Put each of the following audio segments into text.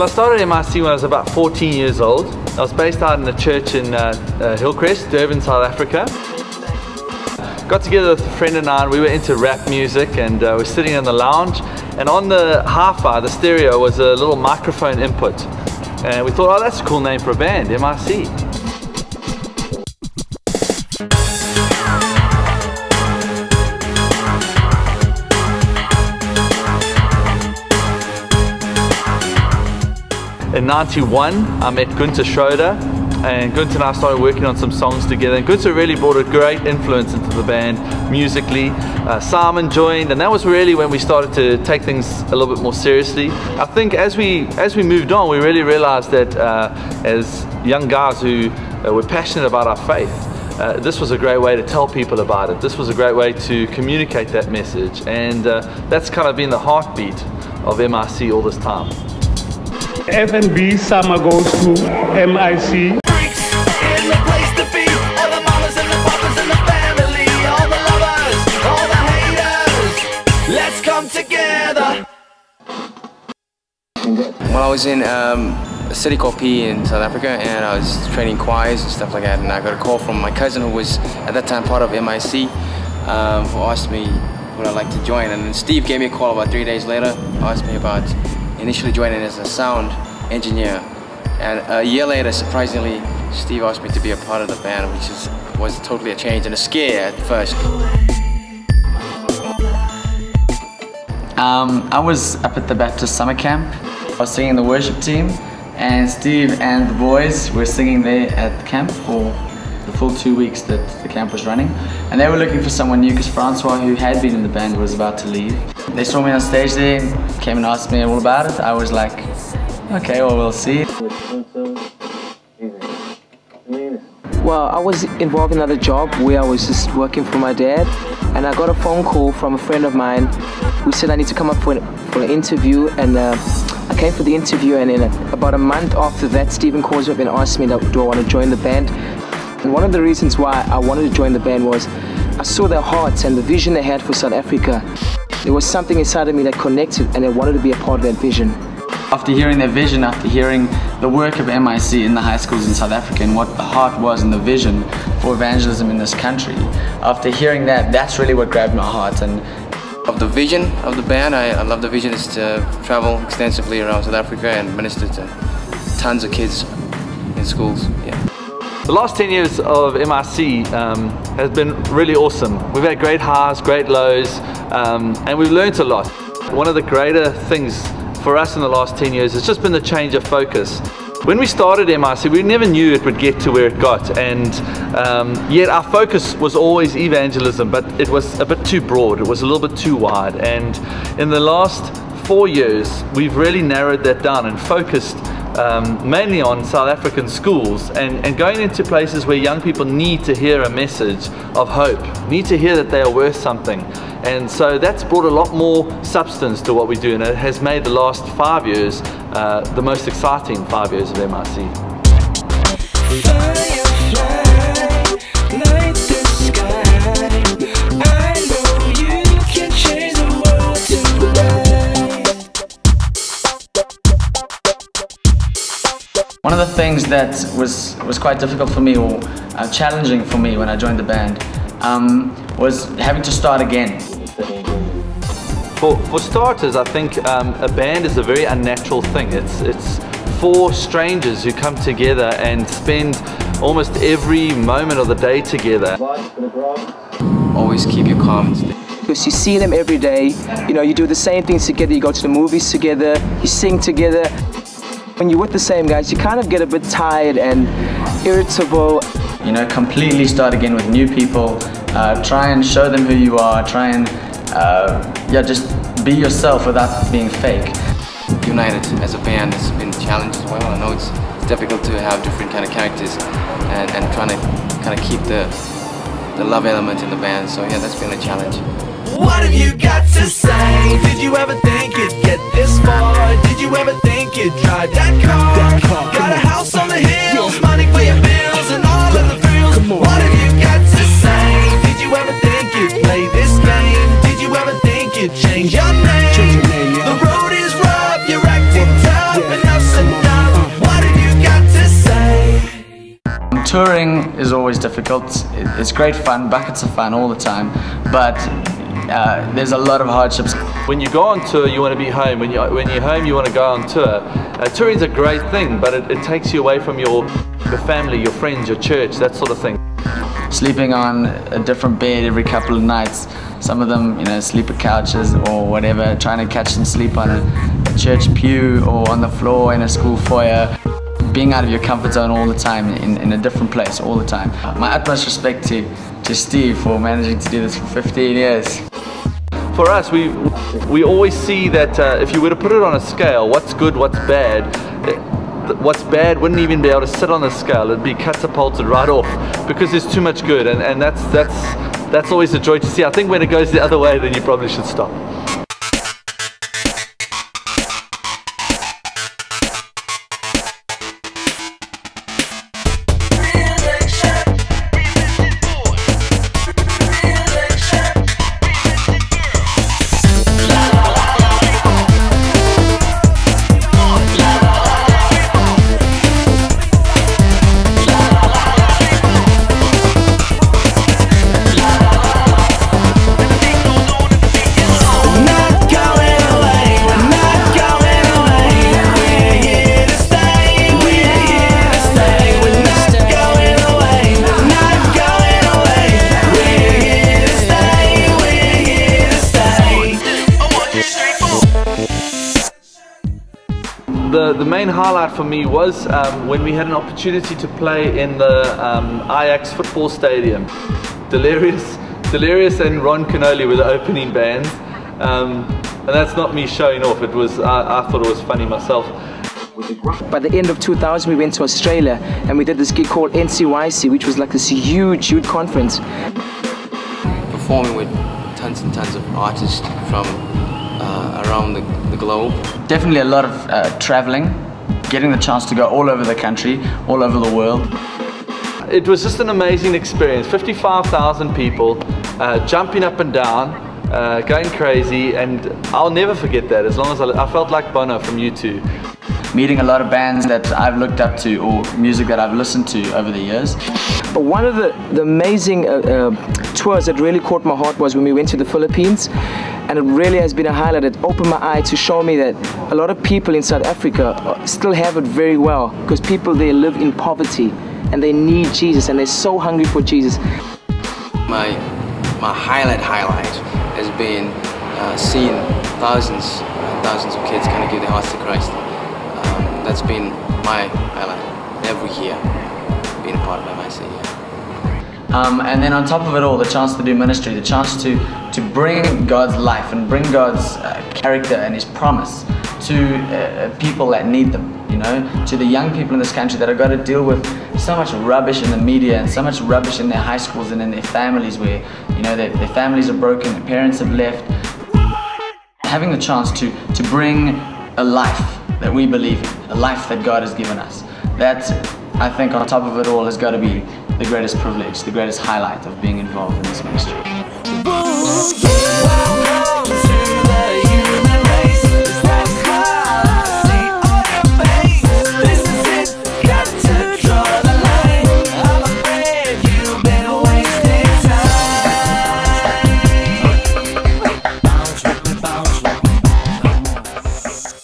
Well, I started MIC when I was about 14 years old. I was based out in a church in Hillcrest, Durban, South Africa. Got together with a friend and I, and we were into rap music, and we were sitting in the lounge, and on the hi-fi, the stereo, was a little microphone input. And we thought, oh, that's a cool name for a band, MIC. In '91, I met Gunther Schroeder, and Gunther and I started working on some songs together. And Gunther really brought a great influence into the band musically. Simon joined, and that was really when we started to take things a little bit more seriously. I think as we moved on, we really realized that as young guys who were passionate about our faith, this was a great way to tell people about it. This was a great way to communicate that message, and that's kind of been the heartbeat of MIC all this time. F&B summer goes to MIC. Well, I was in a city called P in South Africa, and I was training choirs and stuff like that, and I got a call from my cousin who was at that time part of MIC, who asked me would I like to join, and then Steve gave me a call about 3 days later, asked me about initially joining as a sound engineer, and a year later, surprisingly, Steve asked me to be a part of the band, which was totally a change and a scare at first. I was up at the Baptist summer camp. I was singing the worship team, and Steve and the boys were singing there at the camp for the full 2 weeks that the camp was running, and they were looking for someone new because Francois, who had been in the band, was about to leave. They saw me on stage there, came and asked me all about it. I was like, okay, well, we'll see. Well, I was involved in another job where I was just working for my dad, and I got a phone call from a friend of mine who said I need to come up for an interview, and I came for the interview, and in about a month after that, Stephen calls me up and asked me, do I want to join the band? And one of the reasons why I wanted to join the band was I saw their hearts and the vision they had for South Africa. There was something inside of me that connected, and I wanted to be a part of that vision. After hearing their vision, after hearing the work of MIC in the high schools in South Africa and what the heart was and the vision for evangelism in this country, after hearing that, that's really what grabbed my heart. And of the vision of the band, I love the vision is to travel extensively around South Africa and minister to tons of kids in schools. Yeah. The last 10 years of MIC has been really awesome. We've had great highs, great lows, and we've learned a lot. One of the greater things for us in the last 10 years has just been the change of focus. When we started MIC, we never knew it would get to where it got, and yet our focus was always evangelism, but it was a bit too broad, it was a little bit too wide. And in the last 4 years, we've really narrowed that down and focused mainly on South African schools and going into places where young people need to hear a message of hope, need to hear that they are worth something. And so that's brought a lot more substance to what we do, and it has made the last 5 years the most exciting 5 years of MIC. one of the things that was quite difficult for me, or challenging for me when I joined the band, was having to start again. For starters, I think a band is a very unnatural thing. It's four strangers who come together and spend almost every moment of the day together. Always keep your calm. Because you see them every day, you know, you do the same things together, you go to the movies together, you sing together. When you're with the same guys, you kind of get a bit tired and irritable. You know, completely start again with new people, try and show them who you are, try and yeah, just be yourself without being fake. United as a band has been challenged as well. I know it's difficult to have different kind of characters and trying to kind of keep the love element in the band, so yeah, that's been a challenge. What have you got to say? Did you ever think you'd get this far? Did you ever think you'd drive that car? Got a house on the hills, money for your bills and all of the thrills. What have you got to say? Did you ever think you'd play this game? Did you ever think you'd change your name? The road is rough, you're acting tough, enough said. is always difficult. It's great fun, buckets of fun all the time, but there's a lot of hardships. When you go on tour, you want to be home. When you're home, you want to go on tour. Touring is a great thing, but it takes you away from your family, your friends, your church, that sort of thing. Sleeping on a different bed every couple of nights. Some of them, you know, sleeper couches or whatever, trying to catch them sleep on a church pew or on the floor in a school foyer. Being out of your comfort zone all the time, in a different place all the time. My utmost respect to Steve for managing to do this for 15 years. For us, we always see that if you were to put it on a scale, what's good, what's bad, what's bad wouldn't even be able to sit on the scale. It'd be catapulted right off because there's too much good, and that's always a joy to see. I think when it goes the other way, then you probably should stop. The main highlight for me was when we had an opportunity to play in the Ajax football stadium. Delirious and Ron Canoli were the opening bands, and that's not me showing off. It was I thought it was funny myself. By the end of 2000, we went to Australia and we did this gig called NCYC, which was like this huge conference. Performing with tons and tons of artists from around the globe. Definitely a lot of traveling, getting the chance to go all over the country, all over the world. It was just an amazing experience. 55,000 people jumping up and down, going crazy, and I'll never forget that as long as I felt like Bono from U2. Meeting a lot of bands that I've looked up to or music that I've listened to over the years. But one of the amazing tours that really caught my heart was when we went to the Philippines. And it really has been a highlight. It opened my eye to show me that a lot of people in South Africa still have it very well, because people there live in poverty and they need Jesus and they're so hungry for Jesus. My highlight has been seeing thousands and thousands of kids kind of give their hearts to Christ. That's been my highlight every year, being a part of MIC. And then on top of it all, the chance to do ministry, the chance to bring God's life and bring God's character and His promise to people that need them, you know, to the young people in this country that have got to deal with so much rubbish in the media and so much rubbish in their high schools and in their families where, you know, their families are broken, their parents have left. Having the chance to bring a life that we believe in, a life that God has given us, that I think on top of it all has got to be the greatest privilege, the greatest highlight of being involved in this ministry.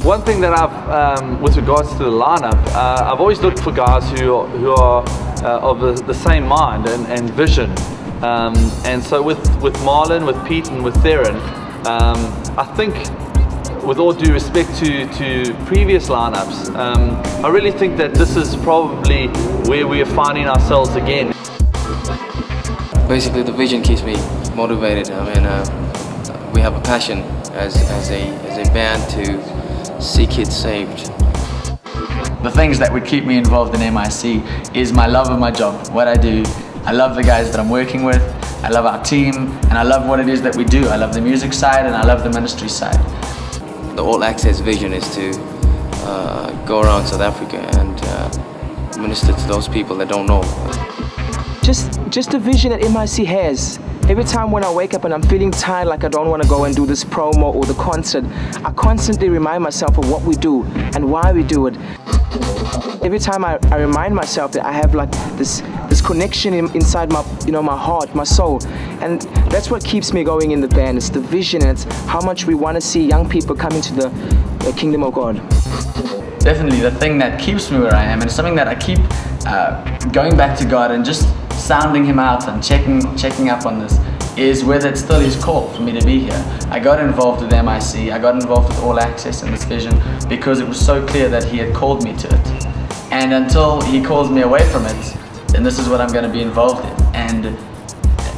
One thing that I've, with regards to the lineup, I've always looked for guys who are of the same mind and vision. And so with Marlon, with Pete and with Theron, I think, with all due respect to previous lineups, I really think that this is probably where we are finding ourselves again. Basically, the vision keeps me motivated. I mean, we have a passion as a band to see kids saved. The things that would keep me involved in MIC is my love of my job, what I do. I love the guys that I'm working with, I love our team, and I love what it is that we do. I love the music side and I love the ministry side. The All Access vision is to go around South Africa and minister to those people that don't know. Just the vision that MIC has. Every time when I wake up and I'm feeling tired, like I don't want to go and do this promo or the concert, I constantly remind myself of what we do and why we do it. Every time I remind myself that I have like this this connection inside my, my heart, my soul. And that's what keeps me going in the band. It's the vision, and it's how much we want to see young people come into the kingdom of God. Definitely the thing that keeps me where I am, and something that I keep going back to God and just sounding Him out and checking up on this, is whether it's still His call for me to be here. I got involved with MIC, I got involved with All Access and this vision because it was so clear that He had called me to it. And until He calls me away from it, then this is what I'm going to be involved in, and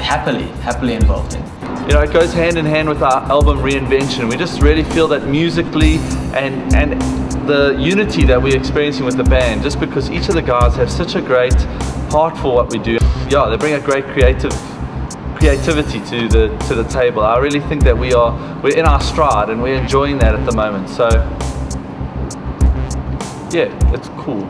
happily involved in. You know, it goes hand in hand with our album Reinvention. We just really feel that musically and the unity that we're experiencing with the band, just because each of the guys have such a great heart for what we do. Yeah, they bring a great creativity to the table. I really think that we're in our stride and we're enjoying that at the moment. So yeah, it's cool.